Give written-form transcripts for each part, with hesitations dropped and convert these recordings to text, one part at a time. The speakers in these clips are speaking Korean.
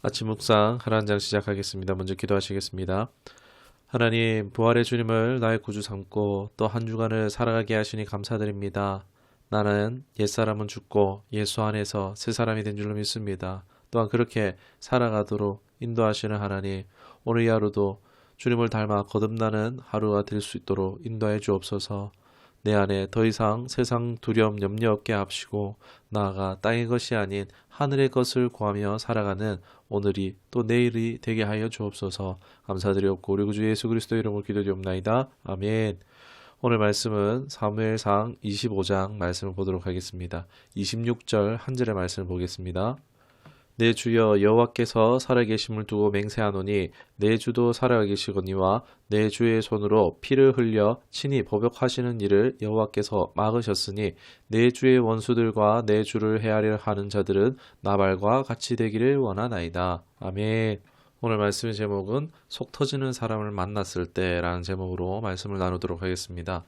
아침 묵상 하나님 장 시작하겠습니다. 먼저 기도하시겠습니다. 하나님, 부활의 주님을 나의 구주 삼고 또 한 주간을 살아가게 하시니 감사드립니다. 나는 옛사람은 죽고 예수 안에서 새 사람이 된 줄로 믿습니다. 또한 그렇게 살아가도록 인도하시는 하나님, 오늘 이 하루도 주님을 닮아 거듭나는 하루가 될 수 있도록 인도해 주옵소서. 내 안에 더 이상 세상 두려움 염려 없게 합시고 나아가 땅의 것이 아닌 하늘의 것을 구하며 살아가는 오늘이 또 내일이 되게 하여 주옵소서. 감사드리옵고 우리 구주 예수 그리스도 이름으로 기도드리옵나이다. 아멘. 오늘 말씀은 사무엘상 25장 말씀을 보도록 하겠습니다. 26절 한 절의 말씀을 보겠습니다. 내 주여 여호와께서 살아계심을 두고 맹세하노니 내 주도 살아계시거니와 내 주의 손으로 피를 흘려 친히 보복하시는 일을 여호와께서 막으셨으니 내 주의 원수들과 내 주를 해하려 하는 자들은 나발과 같이 되기를 원하나이다. 아멘. 오늘 말씀의 제목은 속 터지는 사람을 만났을 때라는 제목으로 말씀을 나누도록 하겠습니다.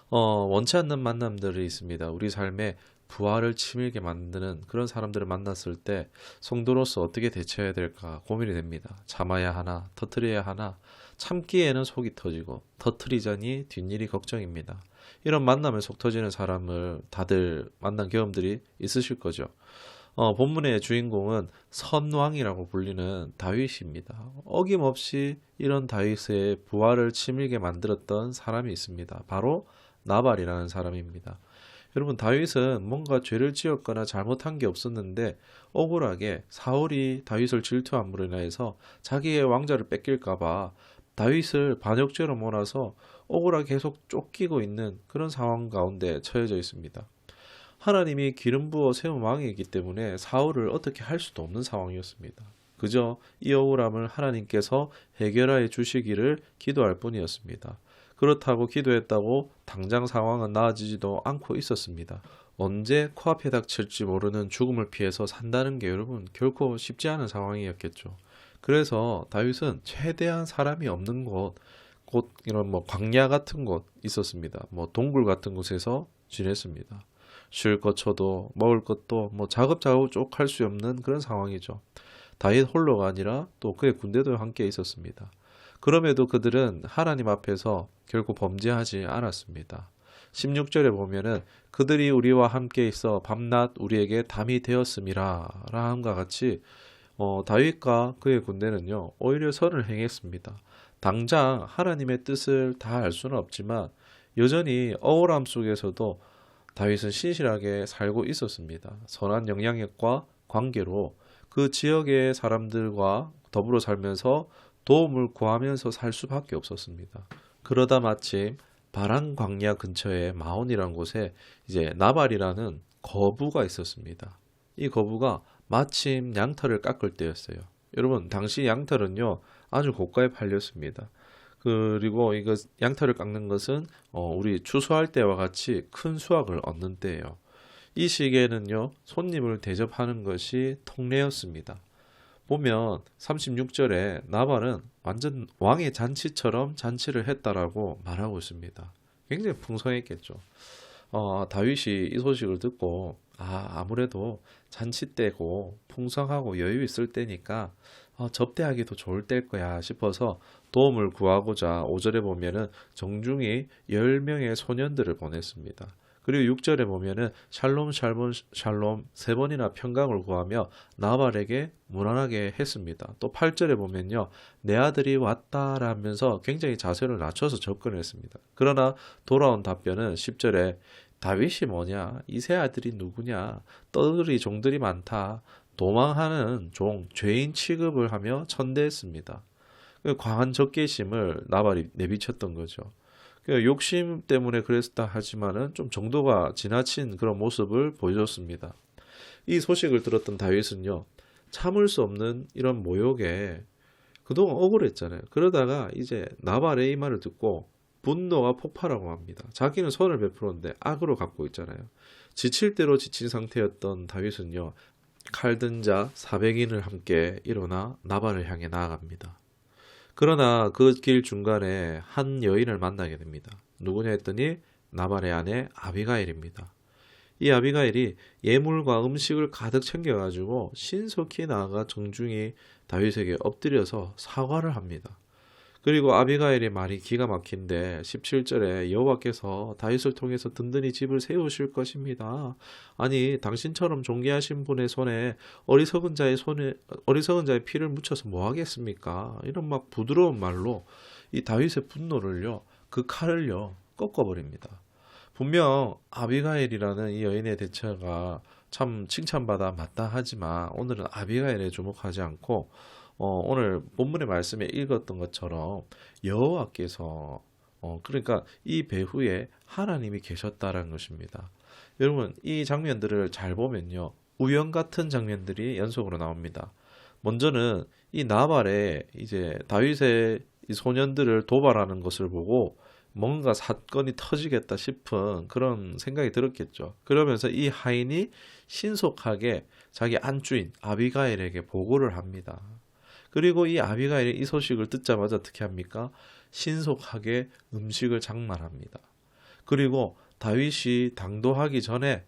원치 않는 만남들이 있습니다. 우리 삶에 부활을 치밀게 만드는 그런 사람들을 만났을 때 성도로서 어떻게 대처해야 될까 고민이 됩니다. 참아야 하나, 터뜨려야 하나, 참기에는 속이 터지고 터뜨리자니 뒷일이 걱정입니다. 이런 만남에 속 터지는 사람을 다들 만난 경험들이 있으실 거죠. 본문의 주인공은 선왕이라고 불리는 다윗입니다. 어김없이 이런 다윗의 부활을 치밀게 만들었던 사람이 있습니다. 바로 나발이라는 사람입니다. 여러분, 다윗은 뭔가 죄를 지었거나 잘못한 게 없었는데 억울하게 사울이 다윗을 질투함으로 인해서 자기의 왕자를 뺏길까봐 다윗을 반역죄로 몰아서 억울하게 계속 쫓기고 있는 그런 상황 가운데 처해져 있습니다. 하나님이 기름 부어 세운 왕이기 때문에 사울을 어떻게 할 수도 없는 상황이었습니다. 그저 이 억울함을 하나님께서 해결하여 주시기를 기도할 뿐이었습니다. 그렇다고 기도했다고 당장 상황은 나아지지도 않고 있었습니다. 언제 코앞에 닥칠지 모르는 죽음을 피해서 산다는 게 여러분 결코 쉽지 않은 상황이었겠죠. 그래서 다윗은 최대한 사람이 없는 곳 이런 광야 같은 곳 있었습니다. 동굴 같은 곳에서 지냈습니다. 쉴 것쳐도 먹을 것도 자급자족 할 수 없는 그런 상황이죠. 다윗 홀로가 아니라 또 그의 군대도 함께 있었습니다. 그럼에도 그들은 하나님 앞에서 결국 범죄하지 않았습니다. 16절에 보면은 그들이 우리와 함께 있어 밤낮 우리에게 담이 되었음이라 함과 같이 다윗과 그의 군대는요 오히려 선을 행했습니다. 당장 하나님의 뜻을 다 알 수는 없지만 여전히 억울함 속에서도 다윗은 신실하게 살고 있었습니다. 선한 영향력과 관계로 그 지역의 사람들과 더불어 살면서 도움을 구하면서 살 수밖에 없었습니다. 그러다 마침 바란 광야 근처에 마온이라는 곳에 이제 나발이라는 거부가 있었습니다. 이 거부가 마침 양털을 깎을 때였어요. 여러분, 당시 양털은요 아주 고가에 팔렸습니다. 그리고 이거 양털을 깎는 것은 우리 추수할 때와 같이 큰 수확을 얻는 때예요. 이 시기에는요 손님을 대접하는 것이 통례였습니다. 보면 36절에 나발은 완전 왕의 잔치처럼 잔치를 했다라고 말하고 있습니다. 굉장히 풍성했겠죠. 다윗이 이 소식을 듣고 아무래도 잔치 때고 풍성하고 여유 있을 때니까 접대하기도 좋을 때일 거야 싶어서 도움을 구하고자 5절에 보면은 정중히 10명의 소년들을 보냈습니다. 그리고 6절에 보면은 샬롬 샬롬 샬롬 세 번이나 평강을 구하며 나발에게 무난하게 했습니다. 또 8절에 보면요 내 아들이 왔다라면서 굉장히 자세를 낮춰서 접근했습니다. 그러나 돌아온 답변은 10절에 다윗이 뭐냐, 이 세 아들이 누구냐, 떠들이 종들이 많다, 도망하는 종, 죄인 취급을 하며 천대했습니다. 그 과한 적개심을 나발이 내비쳤던 거죠. 욕심 때문에 그랬다 하지만은 좀 정도가 지나친 그런 모습을 보여줬습니다. 이 소식을 들었던 다윗은요, 참을 수 없는 이런 모욕에 그동안 억울했잖아요. 그러다가 이제 나발의 이 말을 듣고 분노가 폭발하고 합니다. 자기는 선을 베풀었는데 악으로 갚고 있잖아요. 지칠 대로 지친 상태였던 다윗은요, 칼든 자 400인을 함께 일어나 나발을 향해 나아갑니다. 그러나 그 길 중간에 한 여인을 만나게 됩니다. 누구냐 했더니 나발의 아내 아비가일입니다. 이 아비가일이 예물과 음식을 가득 챙겨가지고 신속히 나아가 정중히 다윗에게 엎드려서 사과를 합니다. 그리고 아비가일의 말이 기가 막힌데 17절에 여호와께서 다윗을 통해서 든든히 집을 세우실 것입니다. 아니 당신처럼 존귀하신 분의 손에 어리석은 자의 피를 묻혀서 뭐 하겠습니까? 이런 막 부드러운 말로 이 다윗의 분노를요, 그 칼을요 꺾어버립니다. 분명 아비가일이라는 이 여인의 대처가 참 칭찬받아 마땅하지만 오늘은 아비가일에 주목하지 않고 오늘 본문의 말씀에 읽었던 것처럼 여호와께서 그러니까 이 배후에 하나님이 계셨다라는 것입니다. 여러분 이 장면들을 잘 보면요, 우연 같은 장면들이 연속으로 나옵니다. 먼저는 이 나발의 이제 다윗의 이 소년들을 도발하는 것을 보고 뭔가 사건이 터지겠다 싶은 그런 생각이 들었겠죠. 그러면서 이 하인이 신속하게 자기 안주인 아비가일에게 보고를 합니다. 그리고 이 아비가일이 이 소식을 듣자마자 어떻게 합니까? 신속하게 음식을 장만합니다. 그리고 다윗이 당도하기 전에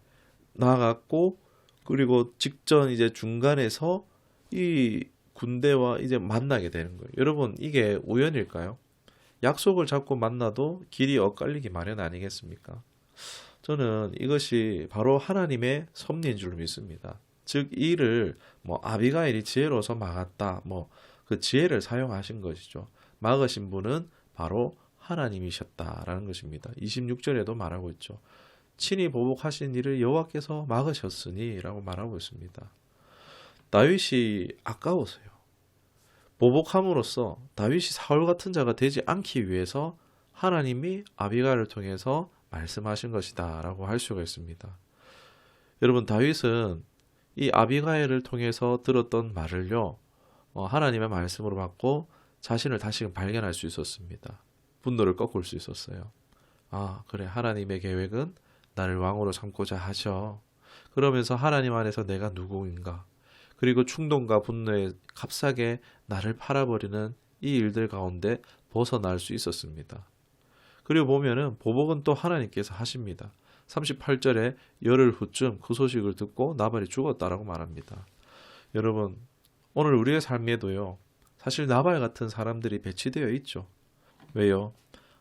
나갔고, 그리고 직전 이제 중간에서 이 군대와 이제 만나게 되는 거예요. 여러분, 이게 우연일까요? 약속을 잡고 만나도 길이 엇갈리기 마련 아니겠습니까? 저는 이것이 바로 하나님의 섭리인 줄로 믿습니다. 즉, 이 일을 뭐 아비가일이 지혜로워서 막았다, 뭐 그 지혜를 사용하신 것이죠. 막으신 분은 바로 하나님이셨다라는 것입니다. 26절에도 말하고 있죠. 친히 보복하신 일을 여호와께서 막으셨으니 라고 말하고 있습니다. 다윗이 아까워서요. 보복함으로써 다윗이 사울 같은 자가 되지 않기 위해서 하나님이 아비가일을 통해서 말씀하신 것이다 라고 할 수가 있습니다. 여러분, 다윗은 이 아비가일을 통해서 들었던 말을요, 하나님의 말씀으로 받고 자신을 다시금 발견할 수 있었습니다. 분노를 꺾을 수 있었어요. 아, 그래, 하나님의 계획은 나를 왕으로 삼고자 하셔. 그러면서 하나님 안에서 내가 누구인가, 그리고 충동과 분노에 값싸게 나를 팔아버리는 이 일들 가운데 벗어날 수 있었습니다. 그리고 보면은 보복은 또 하나님께서 하십니다. 38절에 열흘 후쯤 그 소식을 듣고 나발이 죽었다라고 말합니다. 여러분, 오늘 우리의 삶에도요, 사실 나발 같은 사람들이 배치되어 있죠. 왜요?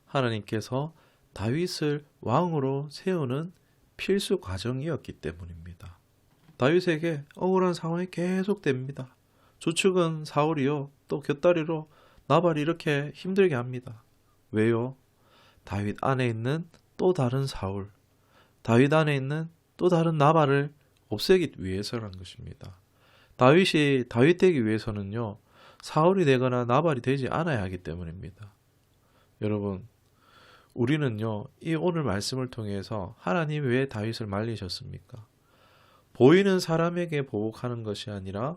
하나님께서 다윗을 왕으로 세우는 필수 과정이었기 때문입니다. 다윗에게 억울한 상황이 계속됩니다. 주축은 사울이요, 또 곁다리로 나발이 이렇게 힘들게 합니다. 왜요? 다윗 안에 있는 또 다른 사울, 다윗 안에 있는 또 다른 나발을 없애기 위해서라는 것입니다. 다윗이 다윗 되기 위해서는요, 사울이 되거나 나발이 되지 않아야 하기 때문입니다. 여러분, 우리는요, 이 오늘 말씀을 통해서 하나님이 왜 다윗을 말리셨습니까? 보이는 사람에게 보복하는 것이 아니라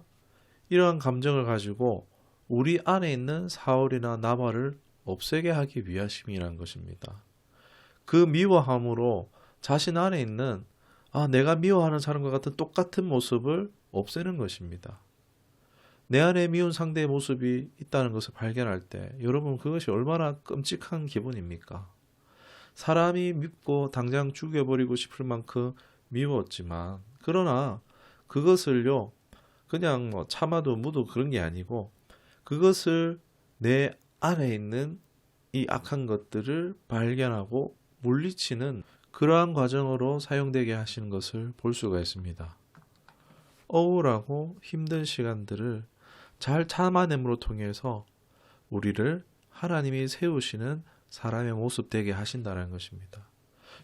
이러한 감정을 가지고 우리 안에 있는 사울이나 나발을 없애게 하기 위하심이란 것입니다. 그 미워함으로 자신 안에 있는 내가 미워하는 사람과 같은 똑같은 모습을 없애는 것입니다. 내 안에 미운 상대의 모습이 있다는 것을 발견할 때 여러분, 그것이 얼마나 끔찍한 기분입니까? 사람이 밉고 당장 죽여버리고 싶을 만큼 미웠지만, 그러나 그것을요, 그냥 참아도 무도 그런 게 아니고 그것을 내 안에 있는 이 악한 것들을 발견하고 물리치는 그러한 과정으로 사용되게 하시는 것을 볼 수가 있습니다. 억울하고 힘든 시간들을 잘 참아냄으로 통해서 우리를 하나님이 세우시는 사람의 모습 되게 하신다는 것입니다.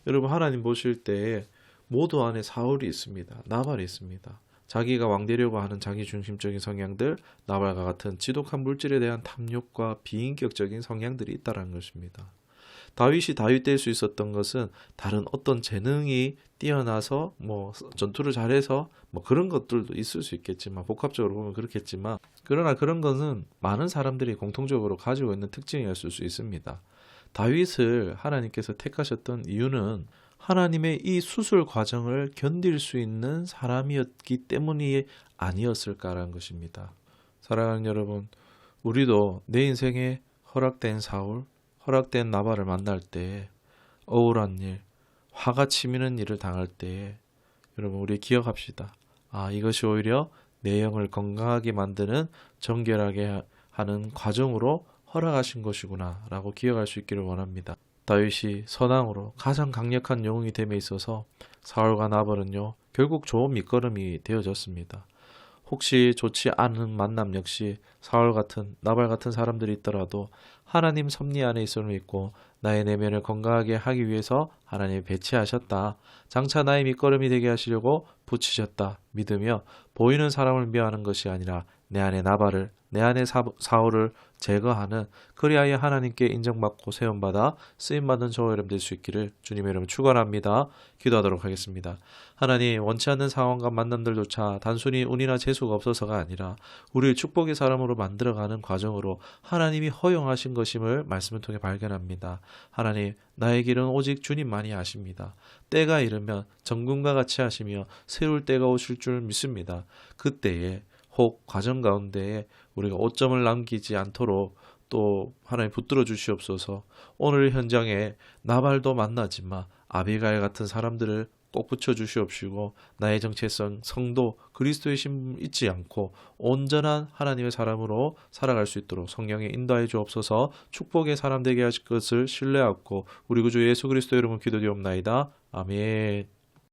여러분, 하나님 보실 때에 모두 안에 사울이 있습니다. 나발이 있습니다. 자기가 왕되려고 하는 자기 중심적인 성향들, 나발과 같은 지독한 물질에 대한 탐욕과 비인격적인 성향들이 있다는 것입니다. 다윗이 다윗 될 수 있었던 것은 다른 어떤 재능이 뛰어나서 전투를 잘해서 그런 것들도 있을 수 있겠지만, 복합적으로 보면 그렇겠지만, 그러나 그런 것은 많은 사람들이 공통적으로 가지고 있는 특징이었을 수 있습니다. 다윗을 하나님께서 택하셨던 이유는 하나님의 이 수술 과정을 견딜 수 있는 사람이었기 때문이 아니었을까라는 것입니다. 사랑하는 여러분, 우리도 내 인생에 허락된 사울, 허락된 나발을 만날 때에, 억울한 일, 화가 치미는 일을 당할 때에 여러분 우리 기억합시다. 이것이 오히려 내 영을 건강하게 만드는 정결하게 하는 과정으로 허락하신 것이구나 라고 기억할 수 있기를 원합니다. 다윗이 선왕으로 가장 강력한 영웅이 됨에 있어서 사울과 나발은요 결국 좋은 밑거름이 되어졌습니다. 혹시 좋지 않은 만남 역시 사울 같은 나발 같은 사람들이 있더라도 하나님 섭리 안에 있음을 믿고 나의 내면을 건강하게 하기 위해서 하나님이 배치하셨다. 장차 나의 밑거름이 되게 하시려고 붙이셨다. 믿으며 보이는 사람을 미워하는 것이 아니라 내 안에 나발을 내 안에 사울을 제거하는 그리하여 하나님께 인정받고 세움받아 쓰임받은 저와 여러분 될 수 있기를 주님의 이름으로 축원합니다. 기도하도록 하겠습니다. 하나님 원치 않는 상황과 만남들조차 단순히 운이나 재수가 없어서가 아니라 우리를 축복의 사람으로 만들어가는 과정으로 하나님이 허용하신 것임을 말씀을 통해 발견합니다. 하나님 나의 길은 오직 주님만이 아십니다. 때가 이르면 정금과 같이 하시며 세울 때가 오실 줄 믿습니다. 그때에 혹 과정 가운데에 우리가 오점을 남기지 않도록 또 하나님 붙들어 주시옵소서. 오늘 현장에 나발도 만나지만 아비가일 같은 사람들을 꼭 붙여 주시옵시고 나의 정체성 성도 그리스도의 신분 잊지 않고 온전한 하나님의 사람으로 살아갈 수 있도록 성령에 인도하여 주옵소서. 축복의 사람 되게 하실 것을 신뢰하고 우리 구주 예수 그리스도의 이름으로 기도드리옵나이다. 아멘.